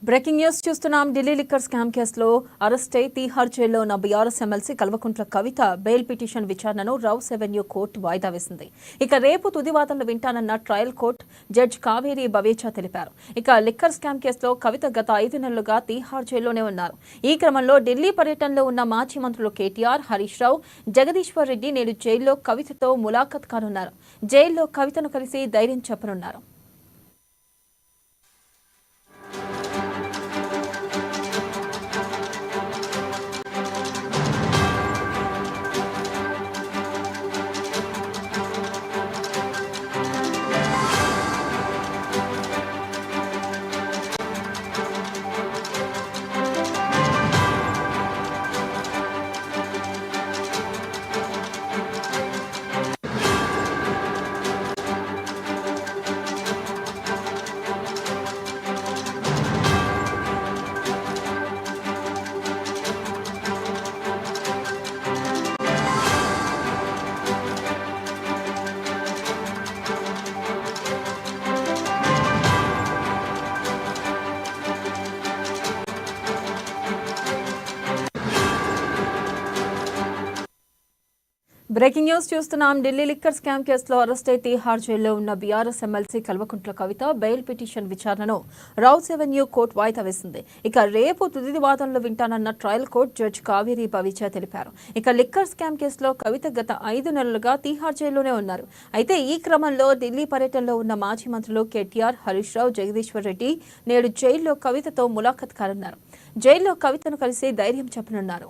Breaking news చూస్తున్నాం. Delhi liquor scam కేసులో arrest అయి తీహార్ జైల్లో ఉన్న BRS MLC Kalvakuntla Kavitha bail petition విచారణను రౌస్ అవెన్యూ కోర్టు వాయిదా వేసింది. ఇక రేపు తుది వాదనలు వింటానన్న ట్రయల్ కోర్టు జడ్జి కావేరి బవేచా తెలిపారు. ఇక లిక్కర్ స్కామ్ కేసులో కవిత గత 5 నెలలుగా తీహార్ జైల్లోనే ఉన్నారు. ఈ క్రమంలో ఢిల్లీ పర్యటనలో ఉన్న మాజీ మంత్రులు కేటీఆర్, హరీష్ రావు, జగదీశ్వర్ రెడ్డి నేడు జైల్లో కవితతో ములాఖత్ కానున్నారు. జైల్లో కవితను కలిసి ధైర్యం చెప్పనున్నారు. బ్రేకింగ్ న్యూస్ చూస్తున్నాం. ఢిల్లీ లిక్కర్ స్కామ్ కేసులో అరెస్ట్ అయి తీహార్ జైల్లో ఉన్న BRS MLC Kalvakuntla Kavitha bail petition విచారణను రౌస్ అవెన్యూ కోర్టు వాయిదా వేసింది. ఇక రేపు తుది వాదనలు వింటానన్న ట్రయల్ కోర్టు జడ్జి కావేరి బవేచా తెలిపారు. ఇక లిక్కర్ స్కామ్ కేసులో కవిత గత 5 నెలలుగా తీహార్ జైల్లోనే ఉన్నారు. అయితే ఈ క్రమంలో ఢిల్లీ పర్యటనలో ఉన్న మాజీ మంత్రులు కేటీఆర్, హరీష్ రావు, జగదీశ్వర్ రెడ్డి నేడు జైల్లో కవితతో ములాఖత్ కానున్నారు. జైల్లో కవితను కలిసి ధైర్యం చెప్పనున్నారు.